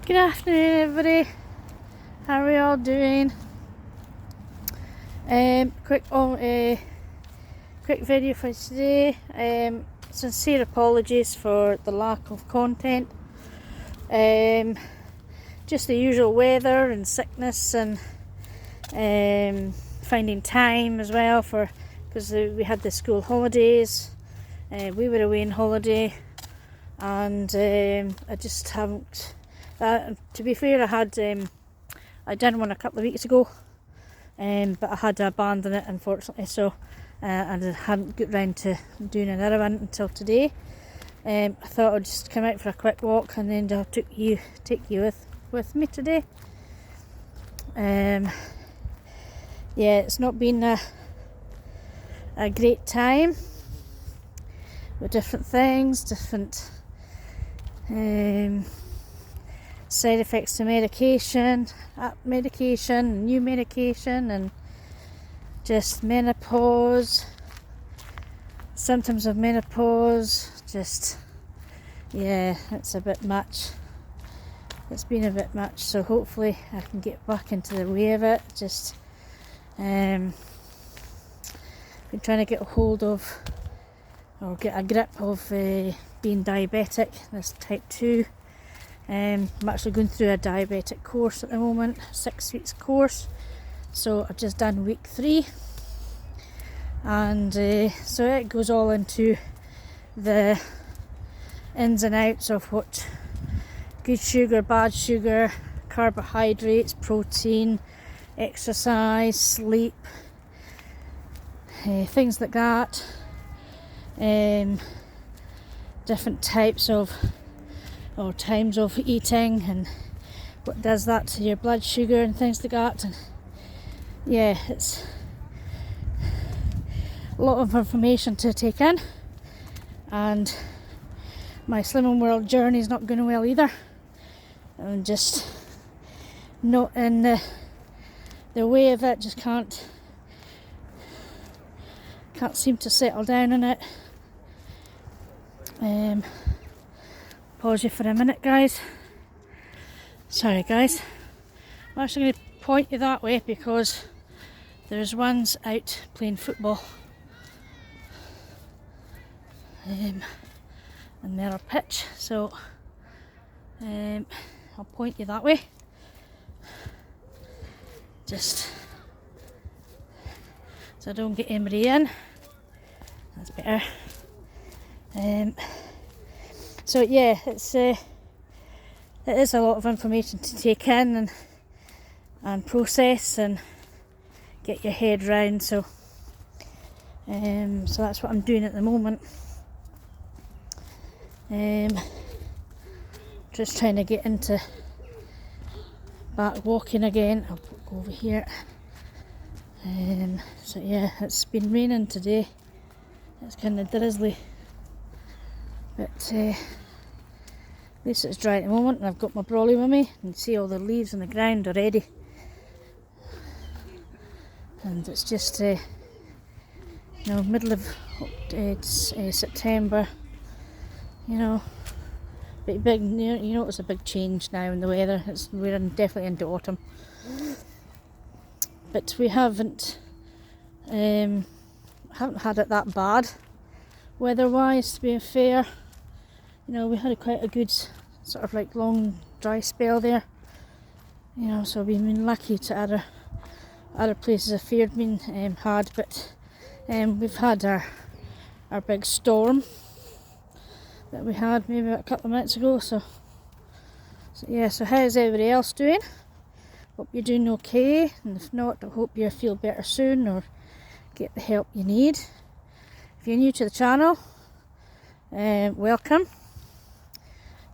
Good afternoon, everybody. How are we all doing? Quick video for today. Sincere apologies for the lack of content. Just the usual weather and sickness and finding time as well because we had the school holidays. We were away on holiday, and I just haven't. To be fair, I done one a couple of weeks ago, but I had to abandon it, unfortunately. So I hadn't got round to doing another one until today. I thought I'd just come out for a quick walk, and then I'll take you with me today. Yeah, it's not been a great time with different things, different side effects to medication, new medication, and just menopause, symptoms of menopause. Just, yeah, it's a bit much. It's been a bit much, so hopefully I can get back into the way of it. Just been trying to get a hold of, or get a grip of being diabetic, this type 2. I'm actually going through a diabetic course at the moment, 6 weeks course. So I've just done week 3, and so it goes all into the ins and outs of what good sugar, bad sugar, carbohydrates, protein, exercise, sleep, things like that. Different types of or times of eating, and what does that to your blood sugar and things like that. And yeah, it's a lot of information to take in, and my Slimming World journey is not going well either. I'm just not in the way of it, just can't seem to settle down in it. Pause you for a minute, guys. Sorry, guys. I'm actually going to point you that way because there's ones out playing football. And they're a pitch, so I'll point you that way. Just so I don't get anybody in. That's better. So yeah, it is a lot of information to take in and process and get your head round. So so that's what I'm doing at the moment. Just trying to get into back walking again. I'll go over here. So yeah, it's been raining today. It's kind of drizzly, but at least it's dry at the moment, and I've got my brolly with me. You can see all the leaves on the ground already, and it's just middle of September. Big. You notice a big change now in the weather. We're definitely into autumn, but we haven't had it that bad weather-wise, to be fair. We had quite a good sort of like long dry spell there. So we've been lucky to other places have feared been had, but we've had our big storm that we had maybe a couple of minutes ago. So yeah. So how's everybody else doing? Hope you're doing okay, and if not, I hope you feel better soon or get the help you need. If you're new to the channel, welcome.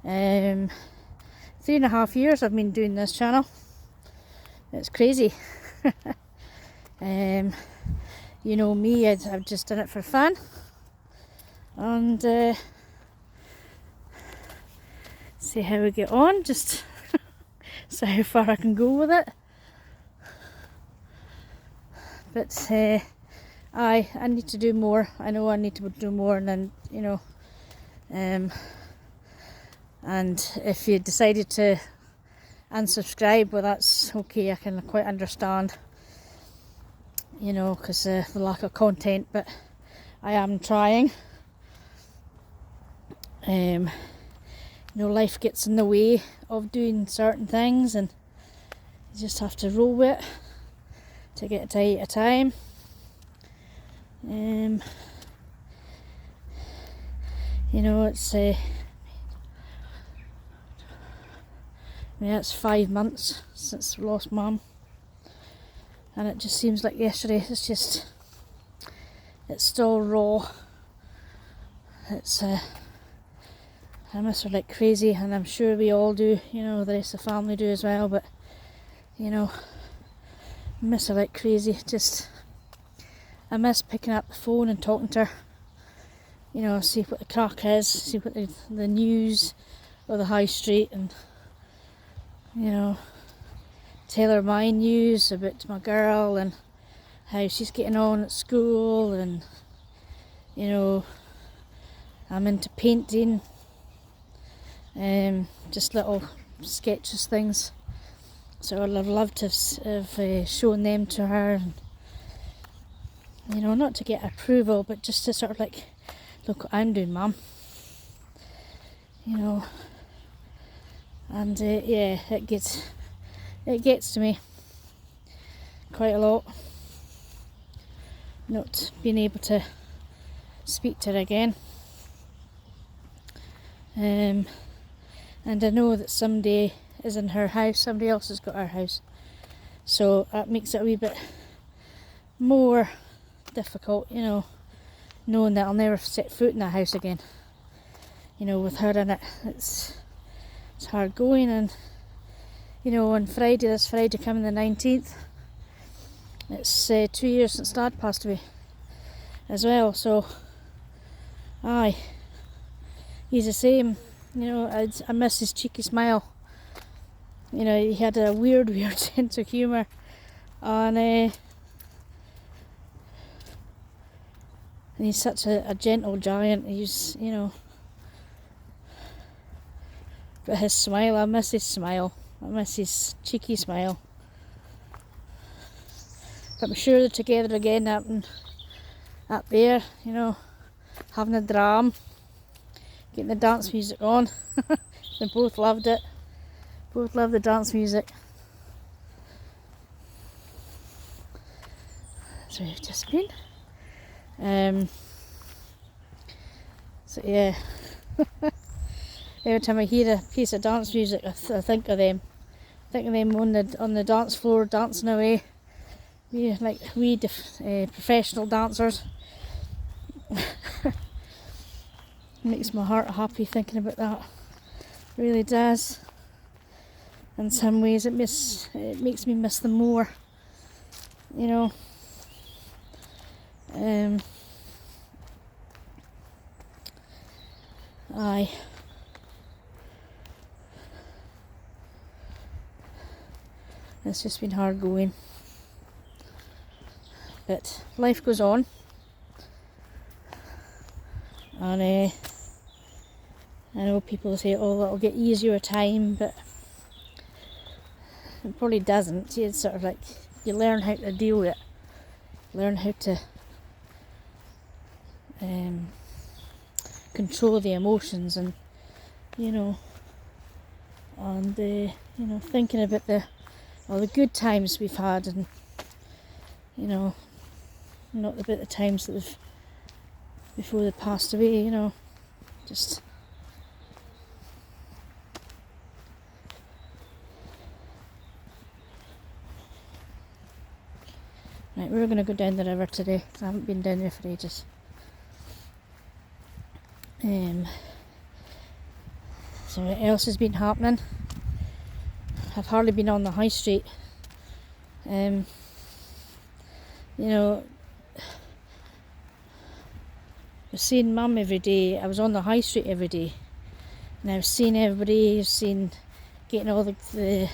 3.5 years I've been doing this channel. It's crazy. You know me, I've just done it for fun, and see how we get on, just see how far I can go with it. But I need to do more. I know I need to do more, and then and if you decided to unsubscribe. Well, that's okay, I can quite understand, you know, because the lack of content, but I am trying. You know, life gets in the way of doing certain things, and you just have to roll with it to get a day at a time. You know, it's it's 5 months since we lost Mum, and it just seems like yesterday. It's still raw. I miss her like crazy, and I'm sure we all do, you know, the rest of the family do as well, but, you know, I miss her like crazy. I miss picking up the phone and talking to her, you know, see what the crack is, see what the news of the high street, and, you know, tell her my news about my girl and how she's getting on at school, and, you know, I'm into painting, just little sketches, things. So I'd have loved to have shown them to her, and, you know, not to get approval, but just to sort of like, look what I'm doing, Mum. You know, and yeah, it gets to me quite a lot, not being able to speak to her again. And I know that somebody is in her house, somebody else has got our house, so that makes it a wee bit more difficult, you know, knowing that I'll never set foot in that house again, you know, with her in it. It's hard going. And, you know, on this Friday coming the 19th, it's 2 years since Dad passed away as well, so aye, he's the same. You know, I miss his cheeky smile. You know, he had a weird sense of humour, and he's such a gentle giant. He's, you know, but his smile, I miss his smile. I miss his cheeky smile. But I'm sure they're together again up there, you know, having a dram, getting the dance music on. They both loved it. Both love the dance music. So we've just been. So yeah. Every time I hear a piece of dance music, I think of them. I think of them on the dance floor dancing away. Yeah, like professional dancers. Makes my heart happy thinking about that. It really does. In some ways, it makes me miss them more. You know. Aye. It's just been hard going. But life goes on. And I know people say, oh, it'll get easier with time, but it probably doesn't. It's sort of like you learn how to deal with it. Learn how to control the emotions, and, you know, and you know, thinking about all the good times we've had, and, you know, not about the times that before they passed away, you know, just right. We're going to go down the river today. I haven't been down there for ages. So what else has been happening? I've hardly been on the high street. You know, I was seeing Mum every day. I was on the high street every day, and I was seeing everybody. Getting all the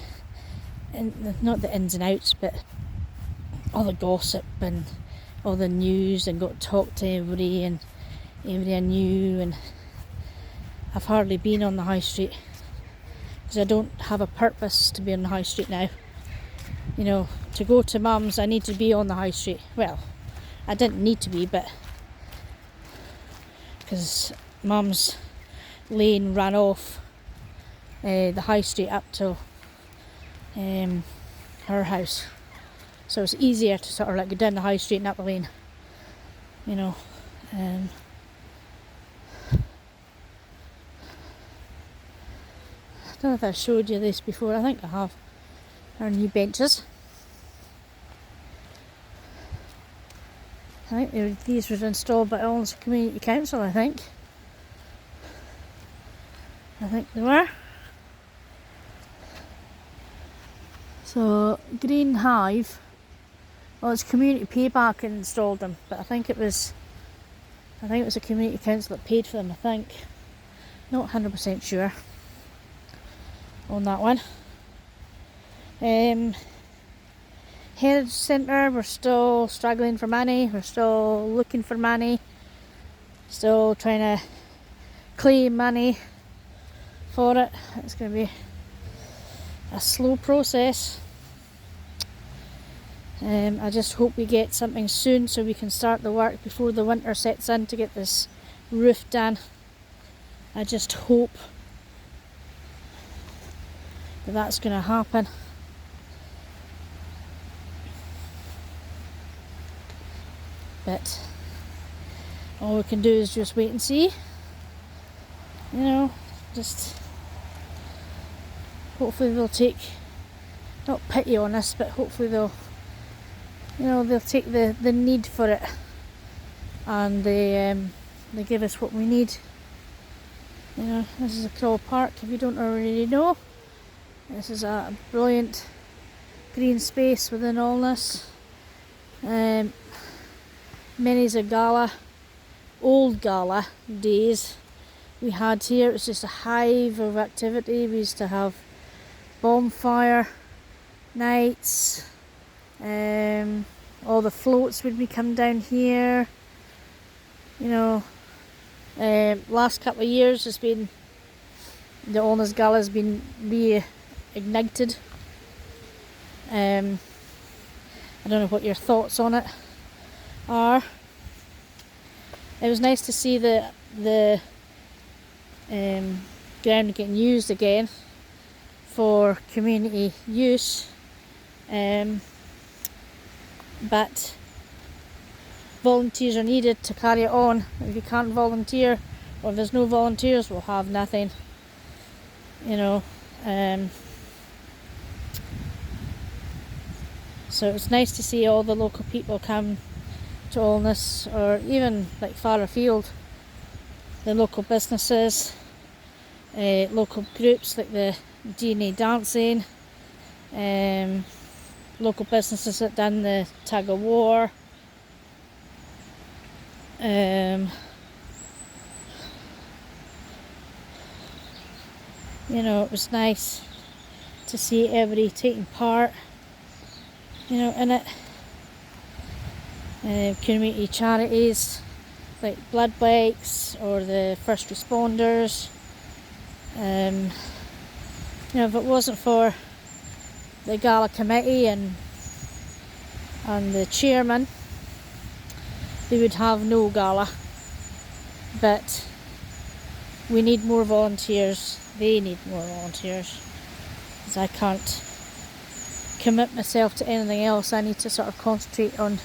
not the ins and outs, but all the gossip and all the news, and got to talk to everybody and everybody I knew. And I've hardly been on the high street, because I don't have a purpose to be on the high street now. You know, to go to Mum's I need to be on the high street. Well, I didn't need to be, but because Mum's lane ran off the high street up to her house, so it's easier to sort of like go down the high street and up the lane, you know. I don't know if I showed you this before. I think I have. Our new benches. I think these were installed by Alness Community Council, I think they were. So Green Hive, well, it's Community Payback installed them, but I think it was a community council that paid for them. I think, not 100% sure on that one. Heritage Centre, we're still struggling for money. We're still looking for money. Still trying to claim money for it. It's going to be a slow process. I just hope we get something soon so we can start the work before the winter sets in to get this roof done. I just hope that that's going to happen. But all we can do is just wait and see. You know, just hopefully they'll take, not pity on us, but hopefully they'll take the need for it, and they give us what we need. You know, this is a Crawl Park, if you don't already know. This is a brilliant green space within Alness. Many's a gala, old gala days we had here. It was just a hive of activity. We used to have bonfire nights, all the floats would be coming down here. You know, last couple of years has been, the Alness Gala has been reignited. I don't know what your thoughts on it are. It was nice to see the ground getting used again for community use, but volunteers are needed to carry it on. If you can't volunteer, or if there's no volunteers, we'll have nothing, you know. So it's nice to see all the local people come to Alness, or even like far afield, the local businesses, local groups like the DNA dancing, local businesses that done the tug of war, you know, it was nice to see everybody taking part, you know, in it. Community charities like blood banks or the first responders. You know, if it wasn't for the gala committee and the chairman, they would have no gala. But we need more volunteers. They need more volunteers, because I can't commit myself to anything else. I need to sort of concentrate on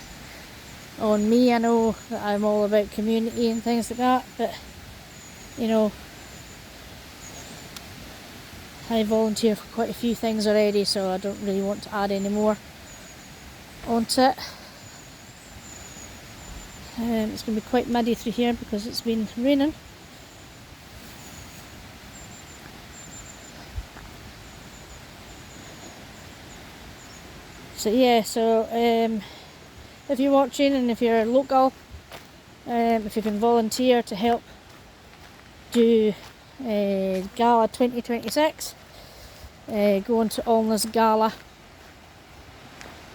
me. I know that I'm all about community and things like that, but you know, I volunteer for quite a few things already, so I don't really want to add any more onto it. It's going to be quite muddy through here because it's been raining. So yeah, if you're watching and if you're local, if you can volunteer to help do Gala 2026, go on to Alness Gala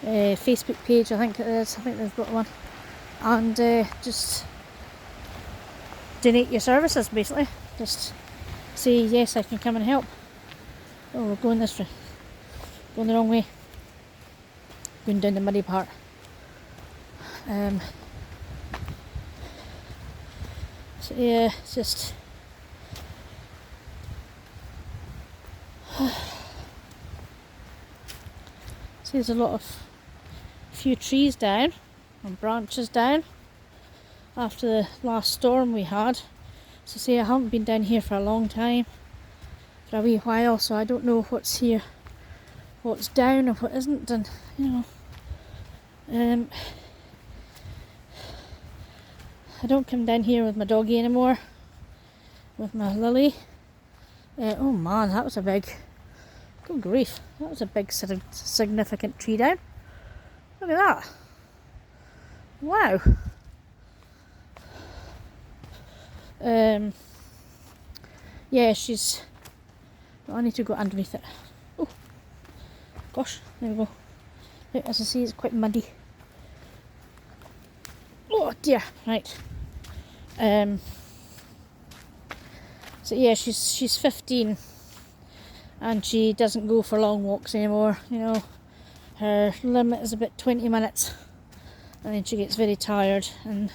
Facebook page, I think it is. I think they've got one, and just donate your services. Basically, just say yes, I can come and help. Oh, we're going this way. Going the wrong way. Going down the muddy part. So yeah, it's just see there's a few trees down and branches down after the last storm we had. So see, I haven't been down here for a long time, for a wee while, so I don't know what's here, what's down and what isn't, and you know, I don't come down here with my doggy anymore, with my Lily. Oh man, that was a big, good grief, that was a big significant tree down. Look at that. Wow. Yeah, I need to go underneath it. Oh, gosh, there we go. As I see, it's quite muddy. Oh dear, right. So yeah, she's 15, and she doesn't go for long walks anymore. You know, her limit is about 20 minutes, and then she gets very tired. And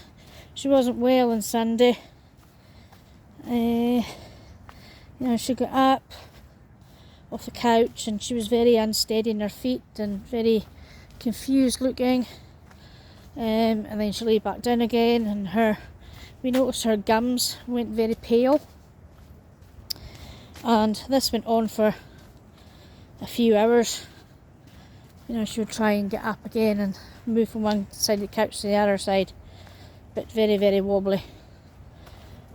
she wasn't well on Sunday. You know, she got up off the couch and she was very unsteady in her feet and very confused looking. And then she lay back down again, and we noticed her gums went very pale. And this went on for a few hours. You know, she would try and get up again and move from one side of the couch to the other side, but very, very wobbly.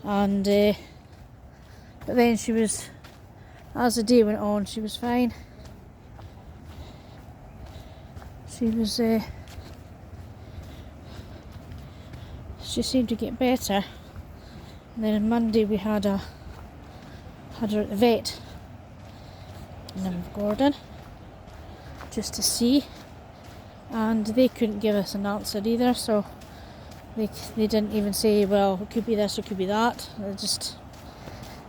And but then she was, as the day went on, she was fine. She was she seemed to get better. And then on Monday we had her at the vet in Gordon, just to see, and they couldn't give us an answer either, so they didn't even say, well, it could be this, it could be that. They just,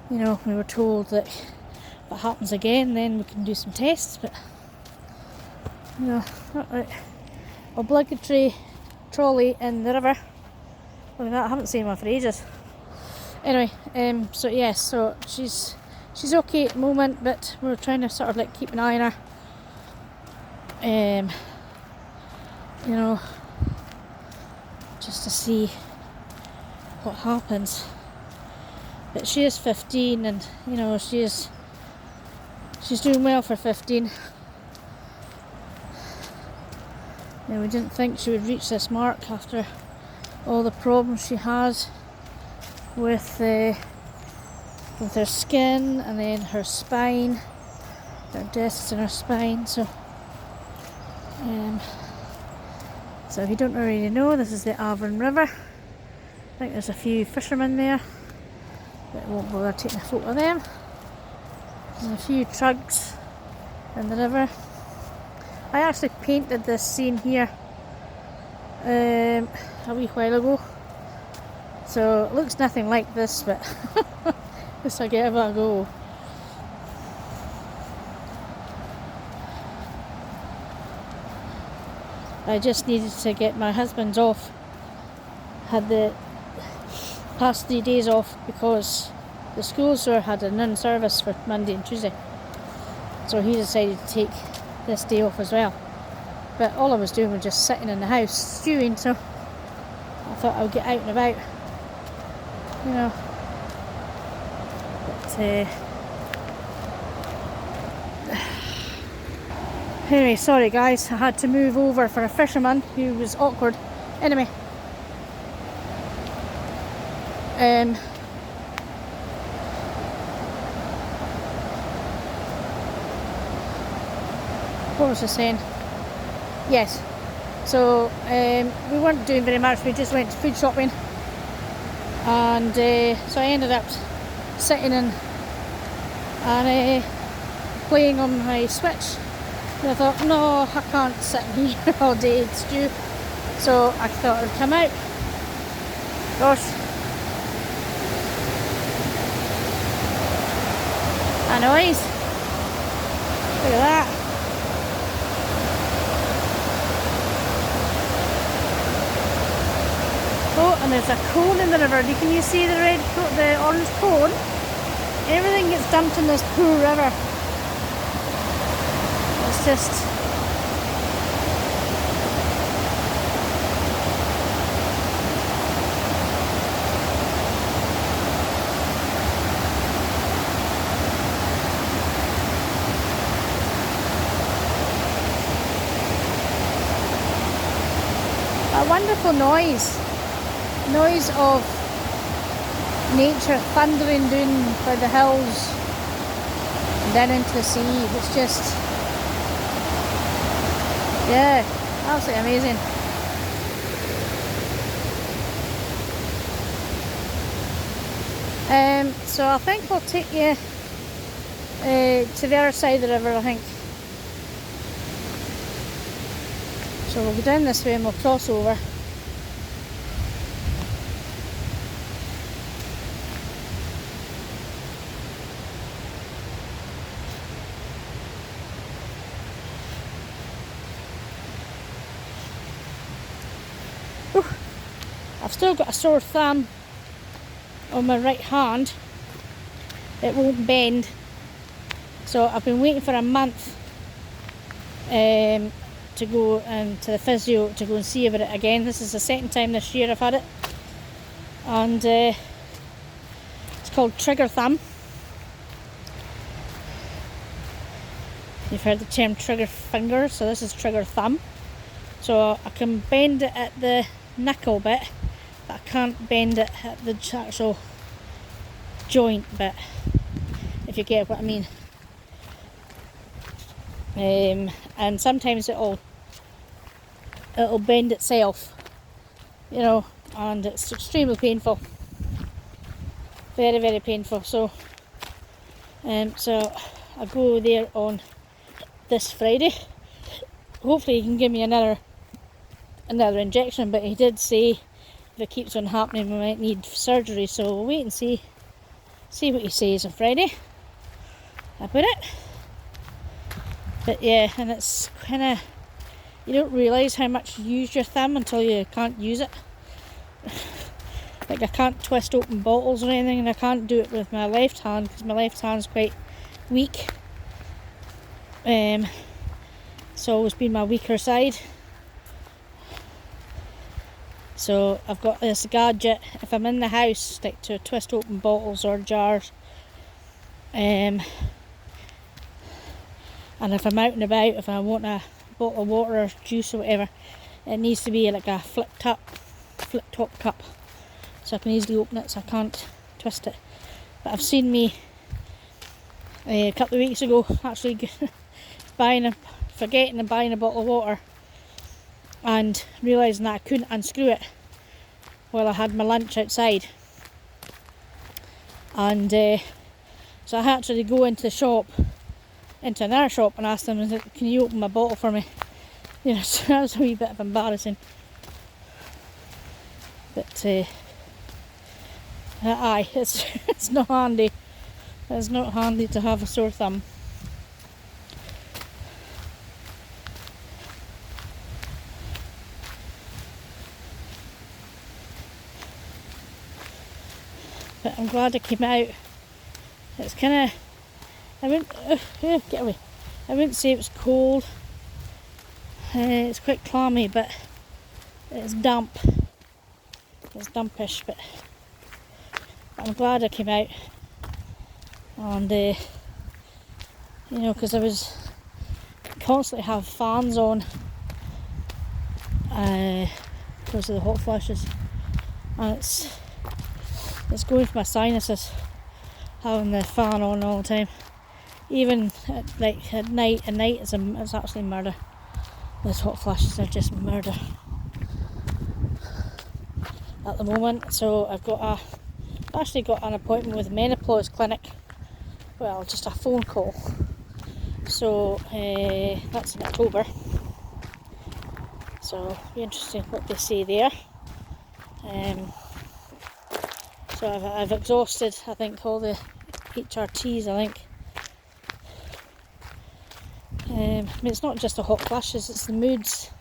you know, we were told that if it happens again, then we can do some tests, but you know, obligatory trolley in the river. Look at that, I haven't seen one for ages. Anyway, so yes, so she's okay at the moment, but we're trying to sort of like keep an eye on her. You know, just to see what happens. But she is 15, and you know, she's doing well for 15. Now, we didn't think she would reach this mark after all the problems she has with her skin, and then her spine, her discs in her spine. So if you don't already know, this is the Averon River. I think there's a few fishermen there, but I won't bother taking a photo of them. There's a few trucks in the river. I actually painted this scene here a wee while ago, so it looks nothing like this, but just I give it a go. I just needed to get my husband's off. Had the past 3 days off because the schools had a non-service for Monday and Tuesday, so he decided to take this day off as well. But all I was doing was just sitting in the house stewing, so I thought I would get out and about, you know. But anyway, sorry guys, I had to move over for a fisherman who was awkward. Anyway, what was I saying? Yes, so we weren't doing very much, we just went food shopping, and so I ended up sitting and playing on my Switch. And I thought, no, I can't sit here all day and stew, so I thought I'd come out. Gosh, a noise. there's a cone in the river. Can you see the the orange cone? Everything gets dumped in this poor river. It's just... a wonderful noise of nature thundering down by the hills and down into the sea. It's just, yeah, absolutely amazing. So I think I'll take you to the other side of the river, I think. So we'll go down this way and we'll cross over. I've still got a sore thumb on my right hand. It won't bend. So I've been waiting for a month to go to the physio to go and see about it again. This is the second time this year I've had it, and it's called trigger thumb. You've heard the term trigger finger, so this is trigger thumb. So I can bend it at the knuckle bit, but I can't bend it at the actual joint bit, if you get what I mean. And sometimes it'll bend itself, you know, and it's extremely painful, very, very painful. So I go there on this Friday. Hopefully he can give me another injection, but he did say if it keeps on happening we might need surgery, so we'll wait and see what he says on Friday about it. But yeah, and it's kind of, you don't realise how much you use your thumb until you can't use it. Like, I can't twist open bottles or anything, and I can't do it with my left hand because my left hand's quite weak. It's always been my weaker side. So I've got this gadget if I'm in the house, like to twist open bottles or jars. And if I'm out and about, if I want a bottle of water or juice or whatever, it needs to be like a flip top cup, so I can easily open it, so I can't twist it. But I've seen me a couple of weeks ago actually forgetting and buying a bottle of water and realising that I couldn't unscrew it while I had my lunch outside, and so I had to go into another shop and ask them, can you open my bottle for me? You know, so that was a wee bit of embarrassing. But aye, it's not handy. It's not handy to have a sore thumb. But I'm glad I came out. It's kind of, get away. I wouldn't say it was cold. It's quite clammy, but it's damp. It's dampish, but I'm glad I came out. And you know, because I was constantly have fans on because of the hot flashes, and it's going for my sinuses having the fan on all the time. Even at night, it's actually murder. Those hot flashes are just murder at the moment. So I've actually got an appointment with a menopause clinic. Well, just a phone call. So that's in October. So it'll be interesting what they say there. So I've exhausted, I think, all the HRTs, I think. I mean, it's not just the hot flashes, it's the moods.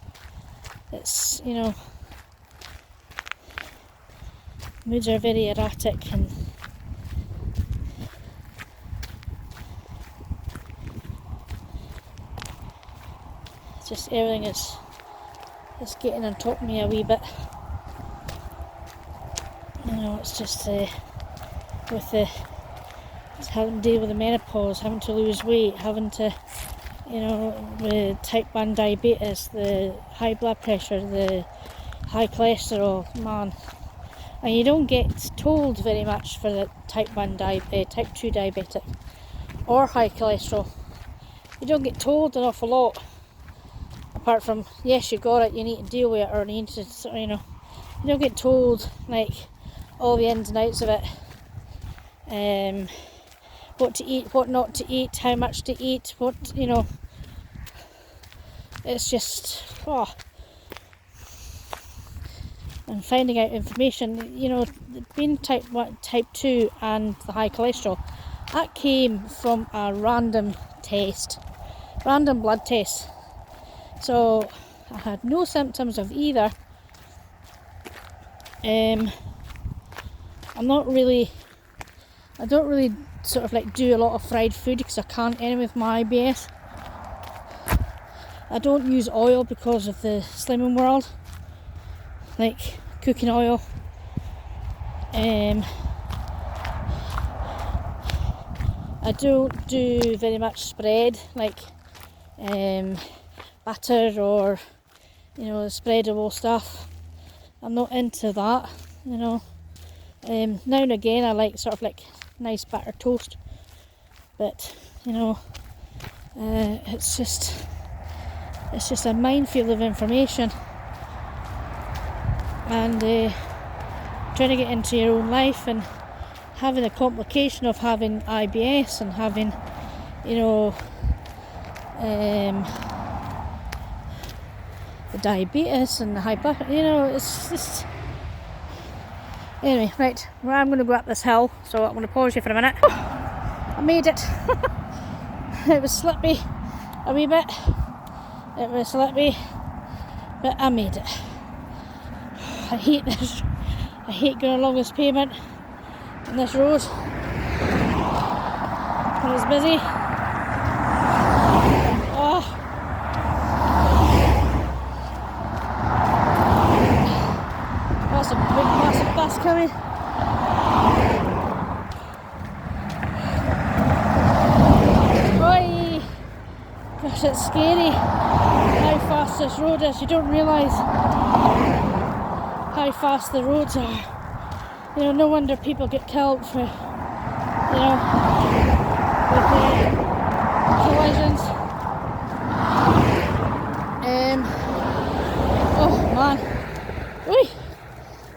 It's, you know, moods are very erratic, and just everything is getting on top of me a wee bit. You know, it's just with the having to deal with the menopause, having to lose weight, having to, you know, with type 1 diabetes, the high blood pressure, the high cholesterol, man. And you don't get told very much for the type 2 diabetic or high cholesterol. You don't get told an awful lot, apart from, yes, you got it, you need to deal with it, or you need to, you know, you don't get told like all the ins and outs of it. What to eat, what not to eat, how much to eat, what, you know, it's just, and finding out information, you know, being type 2 and the high cholesterol, that came from a random blood test. So I had no symptoms of either. I don't really sort of like do a lot of fried food because I can't anyway with my IBS. I don't use oil because of the Slimming World, like cooking oil. I don't do very much spread, like butter or, you know, spreadable stuff. I'm not into that, you know. Now and again I like sort of like nice buttered toast, but you know, it's just a minefield of information, and trying to get into your own life and having the complication of having IBS and having, you know, the diabetes and the high blood, you know, it's just. Anyway, right, well, I'm going to go up this hill, so I'm going to pause you for a minute. I made it. It was slippy a wee bit. It was slippy, but I made it. I hate this. I hate going along this pavement on this road when it's busy. Oh. That's a big massive bus coming. Oi! Gosh, it's scary how fast this road is. You don't realise how fast the roads are. You know, no wonder people get killed for, you know, with the collisions. Oh man. Oi!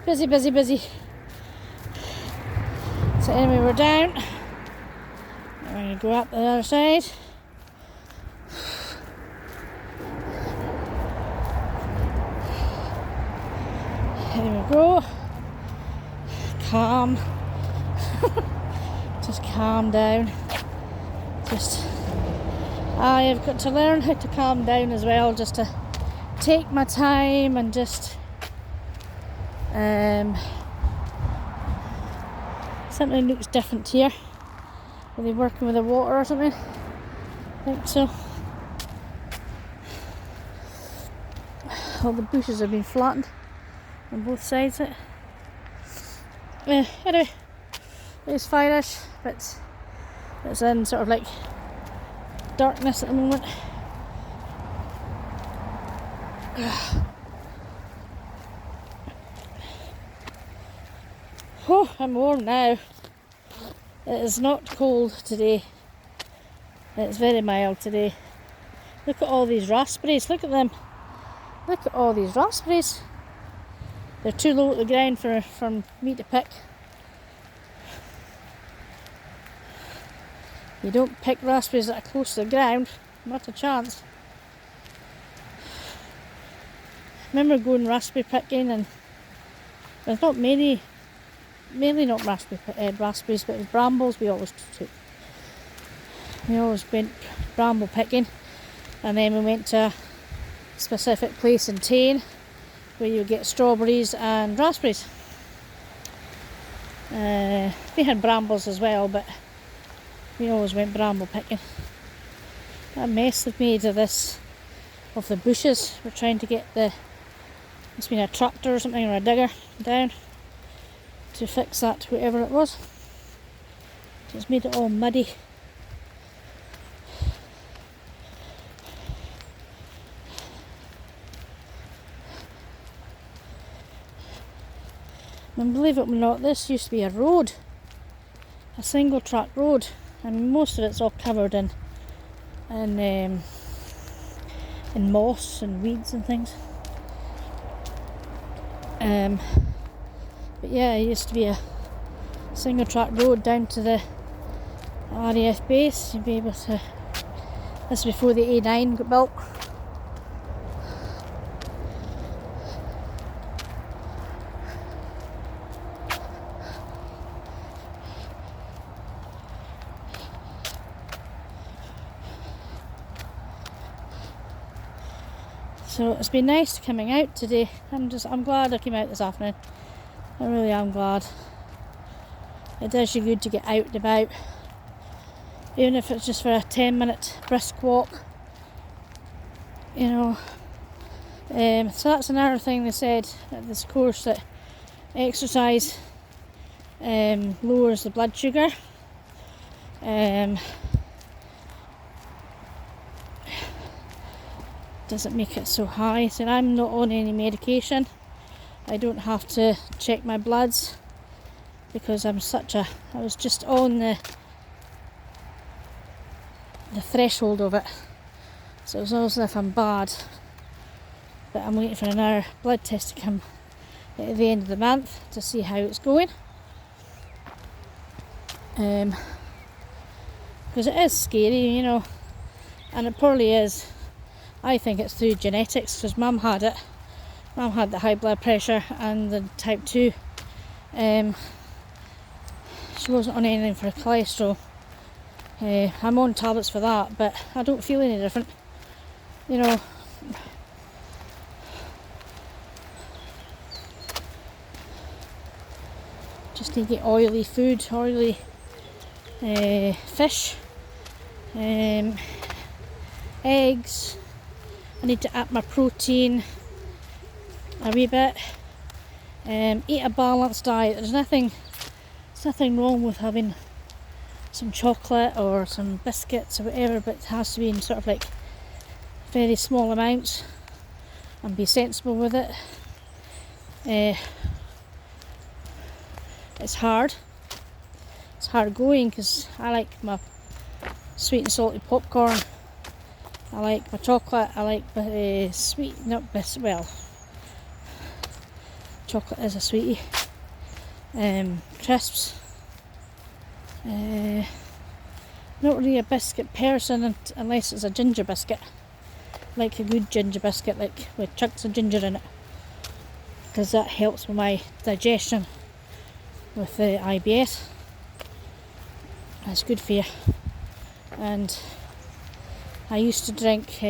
Busy, busy, busy. So anyway, we're down. We're going to go up the other side. Here we go. Calm. Just calm down. I have got to learn how to calm down as well, just to take my time and just something looks different here. Are they working with the water or something? I think so. All the bushes have been flattened on both sides of it. Anyway, it's fine-ish, but it's in sort of like darkness at the moment. Oh, I'm warm now. It is not cold today. It's very mild today. Look at all these raspberries. Look at them. Look at all these raspberries. They're too low at the ground for me to pick. You don't pick raspberries that are close to the ground. Not a chance. I remember going raspberry picking, and there's not many, mainly not raspberries, but it was brambles we always took. We always went bramble picking, and then we went to a specific place in Tain where you get strawberries and raspberries. We had brambles as well, but we always went bramble picking. That mess they've made of the bushes. We're trying to get it's been a tractor or something, or a digger down to fix that, whatever it was. It's made it all muddy. And believe it or not, this used to be a road, a single track road, and most of it's all covered in moss and weeds and things. But yeah, it used to be a single track road down to the RAF base. You'd be able to. This is before the A9 got built. So it's been nice coming out today. I'm glad I came out this afternoon. I really am glad. It does you good to get out and about, even if it's just for a 10-minute brisk walk, you know. So that's another thing they said at this course, that exercise lowers the blood sugar. Doesn't make it so high. So I'm not on any medication. I don't have to check my bloods because I was just on the threshold of it. So it's almost as if I'm bad. But I'm waiting for another blood test to come at the end of the month to see how it's going. Because it is scary, you know, and it probably is. I think it's through genetics, because Mum had it. Mum had the high blood pressure and the type 2. She wasn't on anything for cholesterol. I'm on tablets for that, but I don't feel any different. You know, just need to get oily food, oily fish, eggs. I need to up my protein a wee bit. Eat a balanced diet. There's nothing wrong with having some chocolate or some biscuits or whatever, but it has to be in sort of like very small amounts and be sensible with it. It's hard. It's hard going because I like my sweet and salty popcorn. I like my chocolate. I like sweet, not biscuit. Well, chocolate is a sweetie. Crisps. Not really a biscuit person unless it's a ginger biscuit. I like a good ginger biscuit, like with chunks of ginger in it, because that helps with my digestion with the IBS. That's good for you. And I used to drink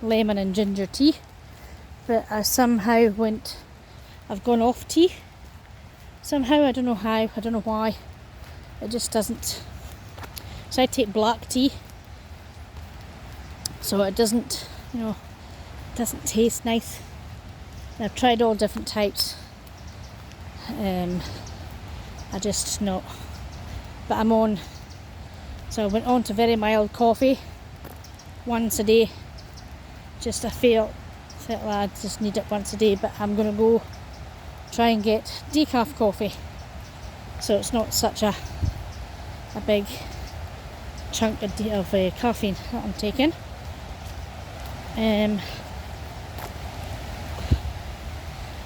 lemon and ginger tea, but I somehow I've gone off tea. Somehow, I don't know how, I don't know why. It just doesn't. So I take black tea, so it doesn't, doesn't taste nice. And I've tried all different types. I just not. But I'm on. So I went on to very mild coffee once a day. I felt I just need it once a day, but I'm going to go try and get decaf coffee, so it's not such a big chunk of caffeine that I'm taking.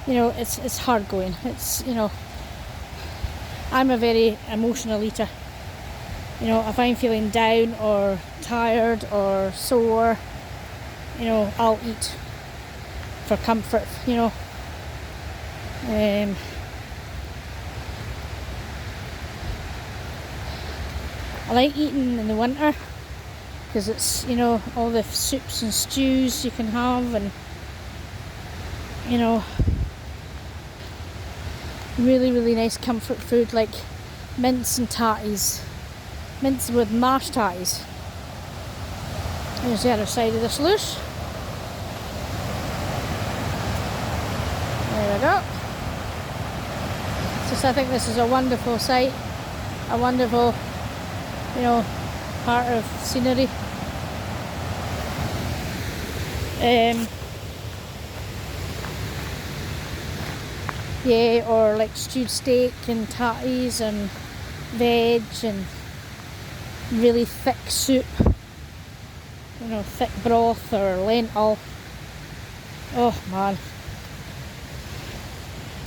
It's hard going. It's, I'm a very emotional eater. If I'm feeling down or tired or sore, I'll eat for comfort, I like eating in the winter because it's, all the soups and stews you can have, and, really nice comfort food like mince and tatties. Mince with marsh tatties. Here's the other side of the sluice. There we go. I think this is a wonderful sight, a wonderful, part of scenery. Yeah, or like stewed steak and tatties and veg and really thick soup, thick broth or lentil. Oh man.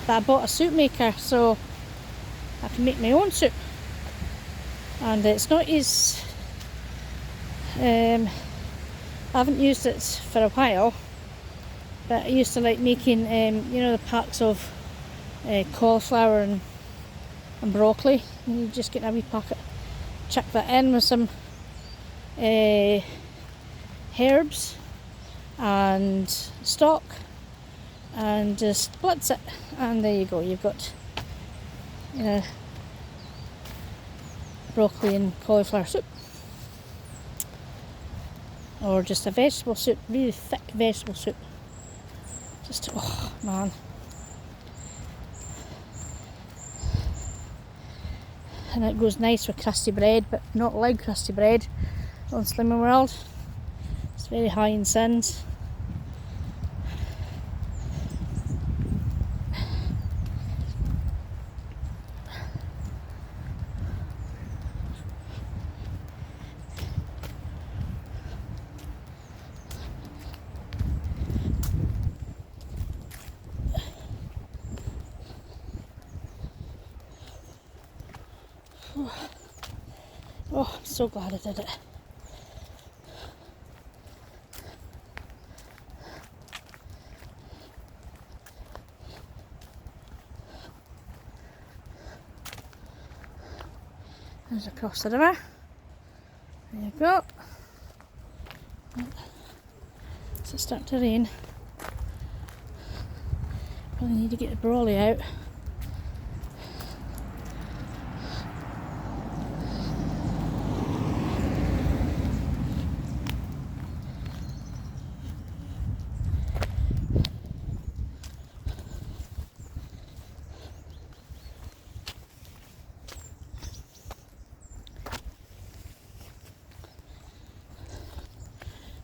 But I bought a soup maker so I can make my own soup, and it's not as I haven't used it for a while, but I used to like making the packs of cauliflower and broccoli, and you just get a wee packet, chuck that in with some herbs and stock, and just blitz it, and there you go, you've got broccoli and cauliflower soup, or just a vegetable soup, really thick vegetable soup. Just, oh man. And it goes nice with crusty bread, but not like crusty bread on Slimming World. It's very high in sins. Oh, I'm so glad I did it. There's across the river. There you go. It's starting to rain. Probably need to get the brolly out.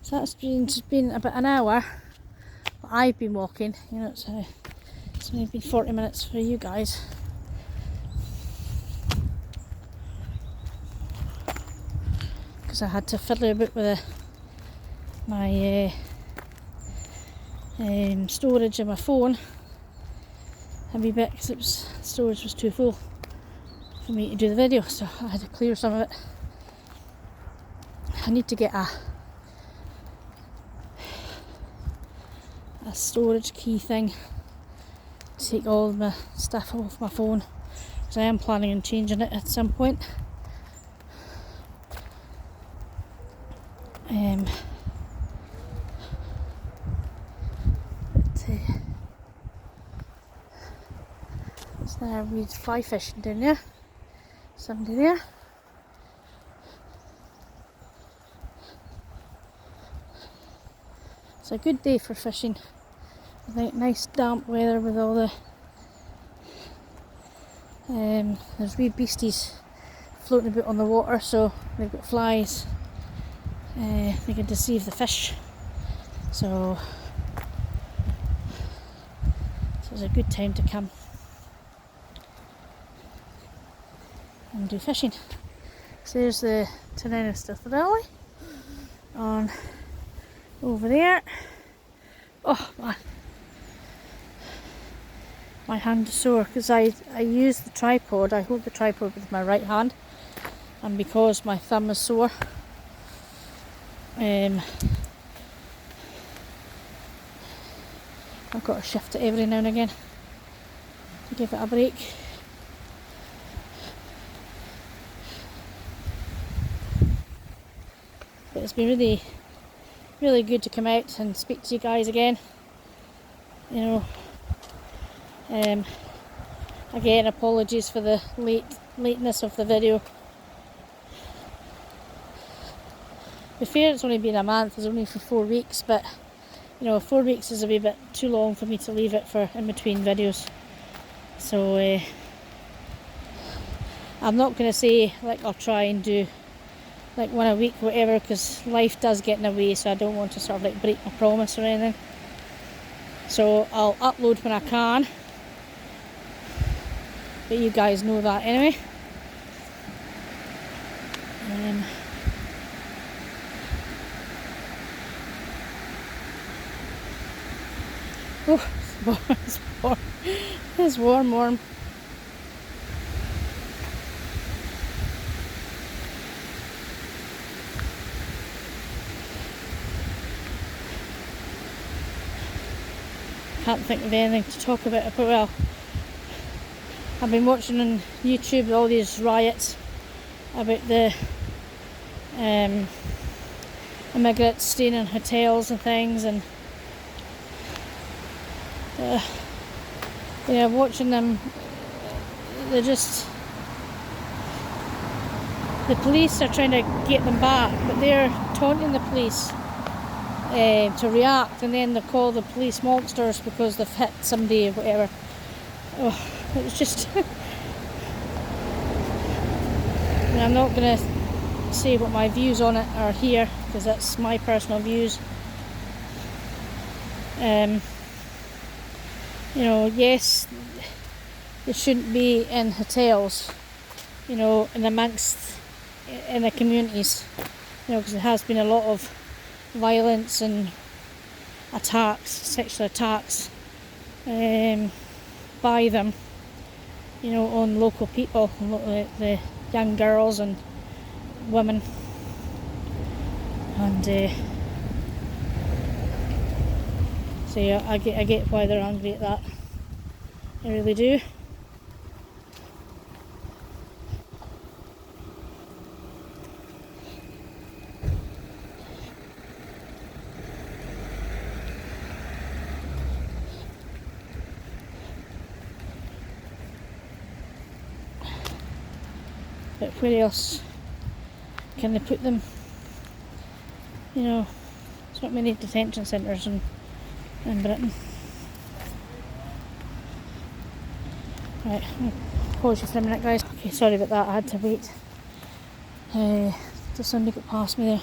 So that's been about an hour, but I've been walking, so it's only been 40 minutes for you guys. Because I had to fiddle a bit with my storage of my phone a wee bit, because storage was too full for me to do the video, so I had to clear some of it. I need to get a storage key thing to take all of my stuff off my phone, because I am planning on changing it at some point. So there we fly fishing down there. Somebody there. It's a good day for fishing. I think nice damp weather with all the there's wee beasties floating about on the water, so they've got flies. They can deceive the fish. So it's a good time to come and do fishing. So there's the Tenerife Valley on over there. Oh man, my hand is sore because I use the tripod. I hold the tripod with my right hand, and because my thumb is sore, I've got to shift it every now and again to give it a break. But it's been really good to come out and speak to you guys again. Again, apologies for the lateness of the video. To be fair, it's only been a month, it's only for 4 weeks, but you know, 4 weeks is a wee bit too long for me to leave it for in between videos. So I'm not going to say like I'll try and do like one a week, whatever, because life does get in the way, so I don't want to sort of like break my promise or anything. So I'll upload when I can, but you guys know that anyway. Oh, it's warm. It's warm. Can't think of anything to talk about. Well, I've been watching on YouTube all these riots about the immigrants staying in hotels and things, and yeah, watching them, they're just, the police are trying to get them back, but they're taunting the police to react, and then they call the police monsters because they've hit somebody or whatever. Oh, it's just and I'm not going to say what my views on it are here, because that's my personal views. You know, yes, they shouldn't be in hotels, you know, in the communities, you know, because there has been a lot of violence and attacks, sexual attacks by them, you know, on local people, the young girls and women, and so yeah, I get why they're angry at that. I really do. But where else can they put them? You know, there's not many detention centres in Britain. Right, I'll pause you for a minute, guys. Okay, sorry about that, I had to wait till somebody got past me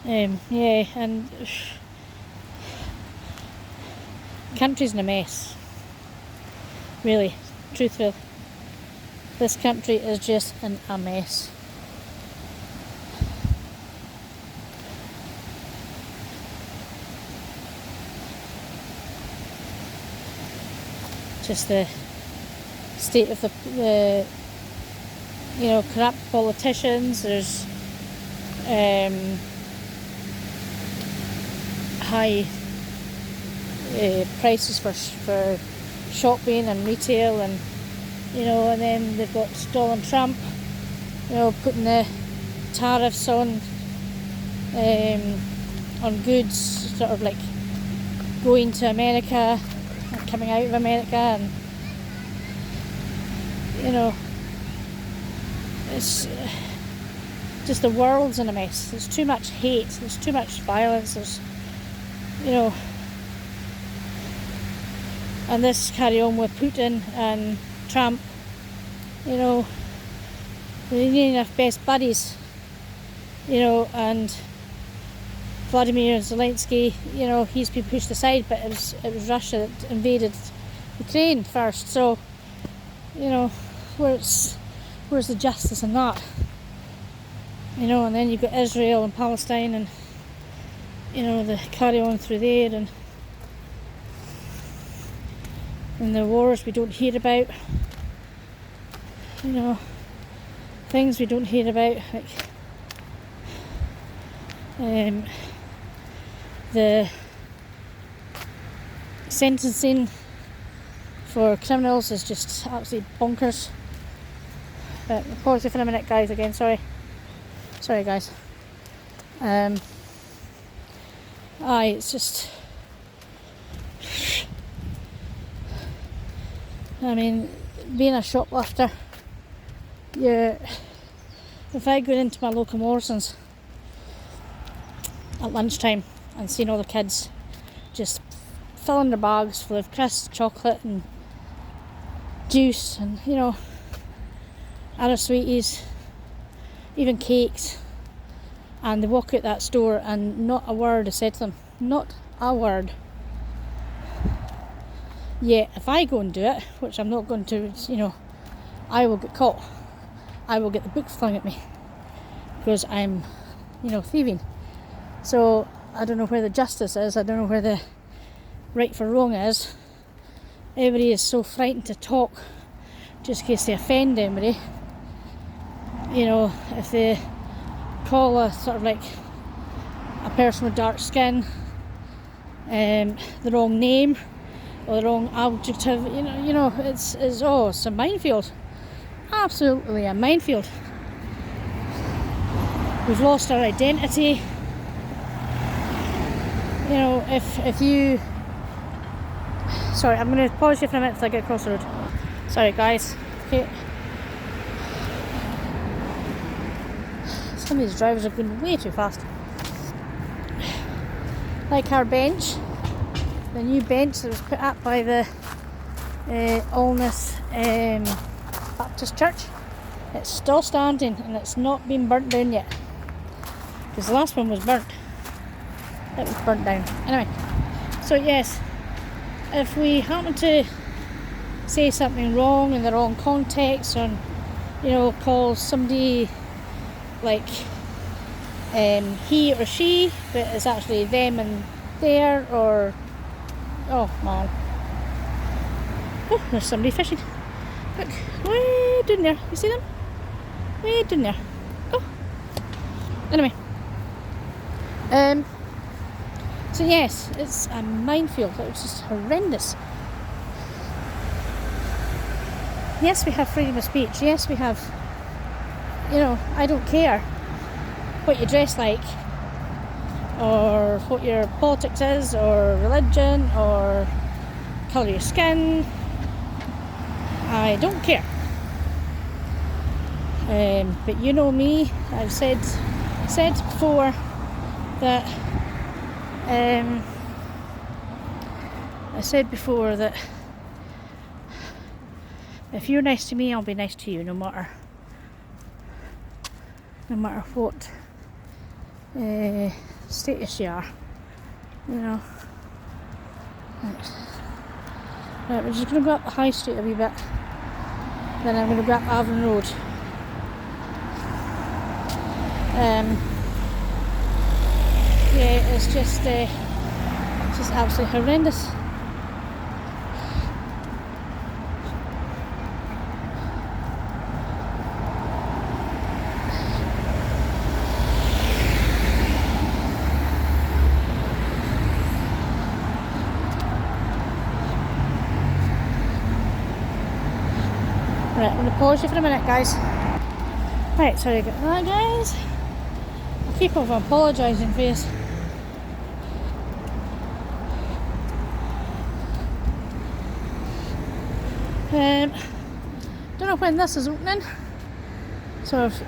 there. Yeah, and country's in a mess, really, truthfully. This country is just in a mess. Just the state of the you know, corrupt politicians. There's high prices for shopping and retail, and you know, and then they've got Donald Trump, you know, putting the tariffs on goods, sort of like going to America and coming out of America, and you know, it's just the world's in a mess. There's too much hate, there's too much violence, there's, you know, and this carry on with Putin and Trump, you know, they need enough best buddies, you know, and Vladimir Zelensky, you know, he's been pushed aside, but it was Russia that invaded Ukraine first, so, you know, where's the justice in that? You know, and then you've got Israel and Palestine, and you know, the carry on through there, and the wars we don't hear about, you know, things we don't hear about, like the sentencing for criminals is just absolutely bonkers. But I'll pause you for a minute, guys, again, sorry guys. It's just I mean, being a shoplifter, if I go into my local Morrison's at lunchtime and seeing all the kids just filling their bags full of crisps, chocolate and juice and, you know, other sweeties, even cakes, and they walk out that store and not a word is said to them. Not a word. Yet if I go and do it, which I'm not going to, you know, I will get caught. I will get the books flung at me because I'm, you know, thieving. So I don't know where the justice is. I don't know where the right for wrong is. Everybody is so frightened to talk just in case they offend anybody. You know, if they call a sort of like a person with dark skin the wrong name or the wrong adjective, you know, it's a minefield. Absolutely a minefield. We've lost our identity. You know, if you... Sorry, I'm going to pause you for a minute till I get across the road. Sorry guys. Okay. Some of these drivers are going way too fast. Like our bench, the new bench that was put up by the Alness Baptist Church. It's still standing and it's not been burnt down yet. Because the last one was burnt. It was burnt down. Anyway, so yes, if we happen to say something wrong in the wrong context, or, you know, call somebody like he or she, but it's actually them and there, or oh man, oh, there's somebody fishing. Look, way down there. You see them? Way down there. Oh, anyway. So yes, it's a minefield. It was just horrendous. Yes, we have freedom of speech. Yes, we have, you know, I don't care what you dress like, or what your politics is, or religion, or colour of your skin. I don't care. But you know me, I've said before that if you're nice to me, I'll be nice to you, no matter what status you are, you know. Right, we're just going to go up the high street a wee bit, then I'm going to go up Averon Road. Yeah, it's just absolutely horrendous. Right, I'm going to pause you for a minute, guys. Right, sorry about that, guys. I keep on apologising for this. Don't know when this is opening. Sort of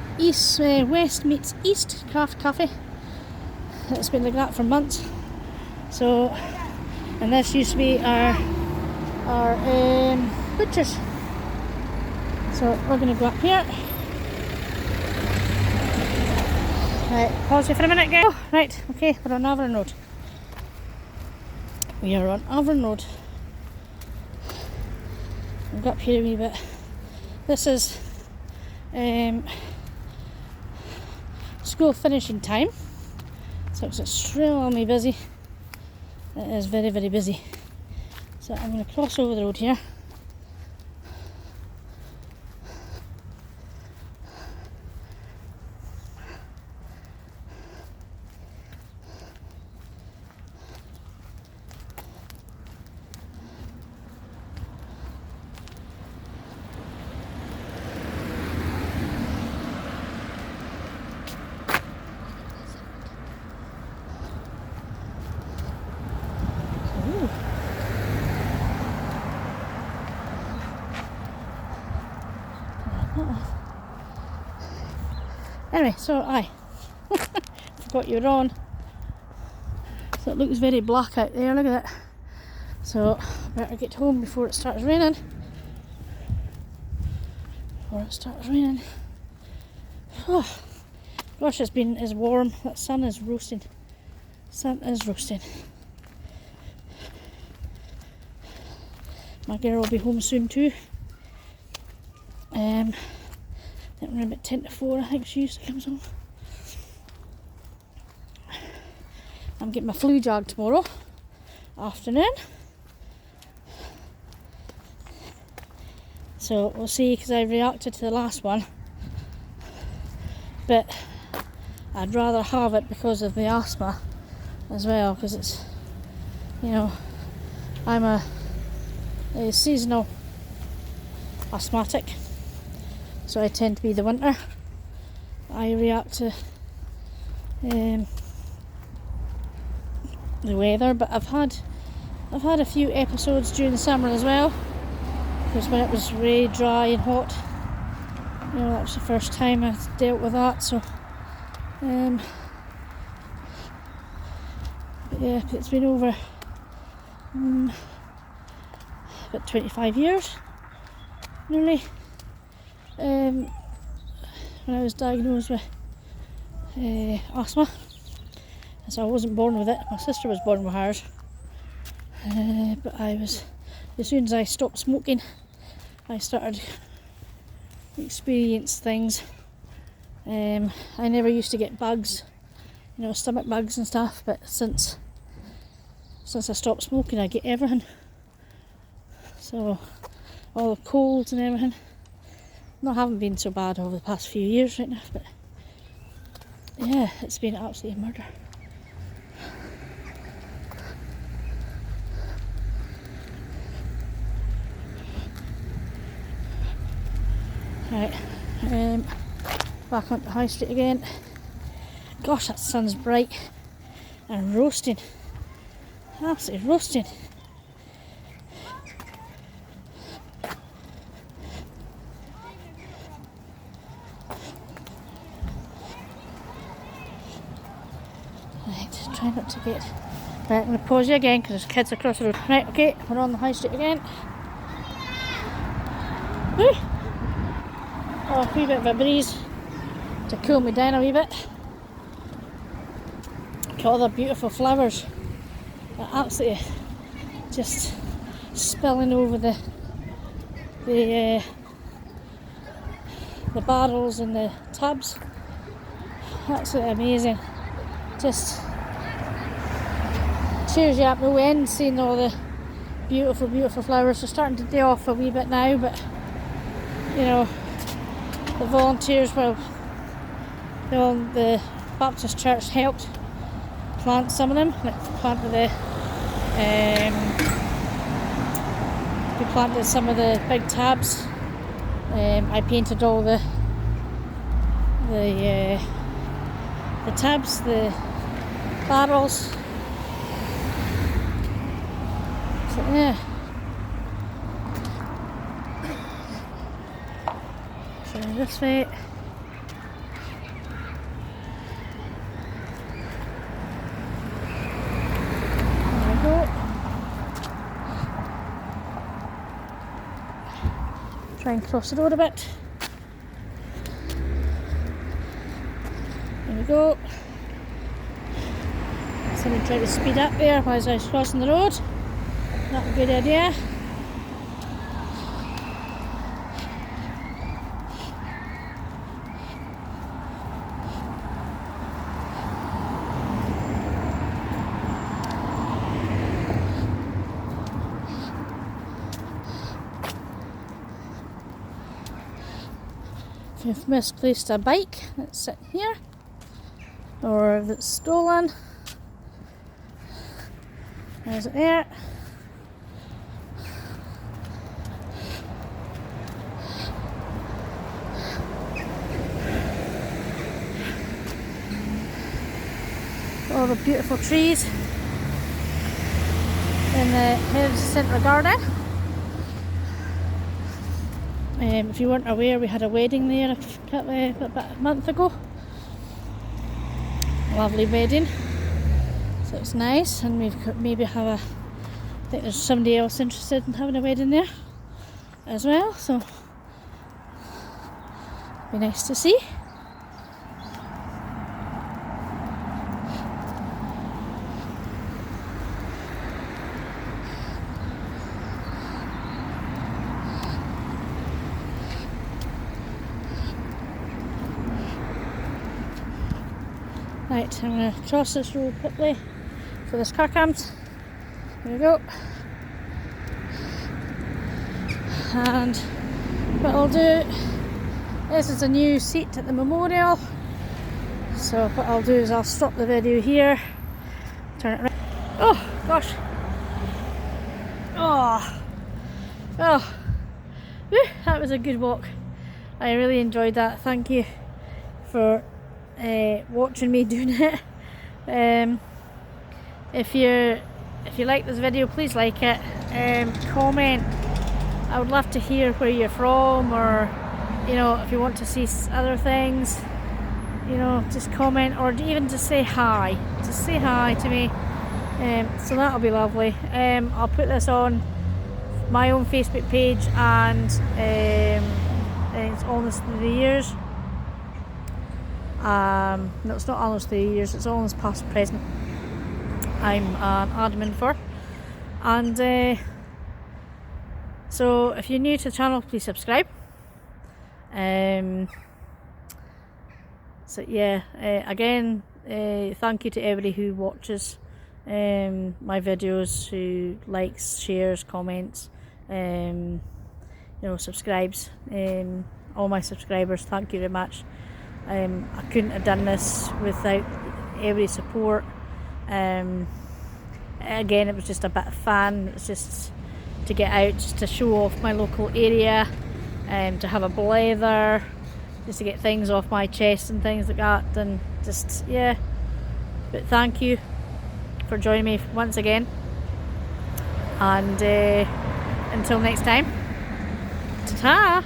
west meets east craft cafe. It's been like that for months. So, and this used to be our butcher's. So we're going to go up here. Right, pause you for a minute, guys. Oh, right, okay, we're on Averon Road. We are on Averon Road. We'll go up here a wee bit. This is school finishing time, so it's extremely busy. It is very, very busy. So I'm going to cross over the road here. Anyway, so aye. Forgot you were on. So it looks very black out there, look at it. So better get home before it starts raining. Oh, gosh, it's warm. That sun is roasting. My girl will be home soon too. Around about 10 to 4 I think she usually comes home. I'm getting my flu jog tomorrow afternoon. So we'll see, because I reacted to the last one. But I'd rather have it because of the asthma as well, because it's, you know, I'm a seasonal asthmatic, so I tend to be the winter. I react to the weather, but I've had a few episodes during the summer as well, because when it was really dry and hot, you know, that was the first time I dealt with that. So but yeah, it's been over about 25 years nearly, when I was diagnosed with asthma. So I wasn't born with it, my sister was born with hers, but as soon as I stopped smoking, I started to experience things. I never used to get bugs, you know, stomach bugs and stuff, but since I stopped smoking I get everything. So all the colds and everything. Haven't been so bad over the past few years right now, but yeah, it's been absolutely murder. Right, back onto High Street again. Gosh, that sun's bright and roasting. Absolutely roasting. Right, try not to get... Right, I'm going to pause you again because there's kids across the road. Right, okay, we're on the High Street again. Woo! Oh, a wee bit of a breeze to cool me down a wee bit. Got all the beautiful flowers. They're absolutely just spilling over the barrels and the tubs. Absolutely amazing. Just cheers you up no end seeing all the beautiful, beautiful flowers. They're starting to die off a wee bit now, but you know, the volunteers, well, the Baptist Church helped plant some of them. Like planted we planted some of the big tabs. I painted all the tabs, the barrels. So yeah. So this way. There we go. Try and cross the road a bit. There we go. Somebody tried to speed up there as I was crossing the road. Not a good idea. If you've misplaced a bike that's sitting here, or if it's stolen, there's it there. All the beautiful trees in the Heritage Centre garden. If you weren't aware, we had a wedding there about a month ago, lovely wedding, so it's nice, and we could maybe have a, I think there's somebody else interested in having a wedding there as well, so be nice to see. Right, I'm going to cross this road quickly so this car comes. There we go. And what I'll do, this is a new seat at the memorial, so what I'll do is I'll stop the video here, turn it around. Oh gosh, oh, whew, that was a good walk. I really enjoyed that. Thank you for watching me doing it. If you like this video, please like it, comment. I would love to hear where you're from, or you know, if you want to see other things, you know, just comment, or even just say hi. Just say hi to me. So that'll be lovely. I'll put this on my own Facebook page, and it's almost 3 years. No, it's not almost 3 years, it's almost past present. I'm an admin for. And so if you're new to the channel, please subscribe. So yeah, again, thank you to everybody who watches my videos, who likes, shares, comments, you know, subscribes. All my subscribers, thank you very much. I couldn't have done this without everybody's support. Again, it was just a bit of fun. It's just to get out, just to show off my local area, to have a blather, just to get things off my chest and things like that, and just, yeah. But thank you for joining me once again, and until next time, ta-ta!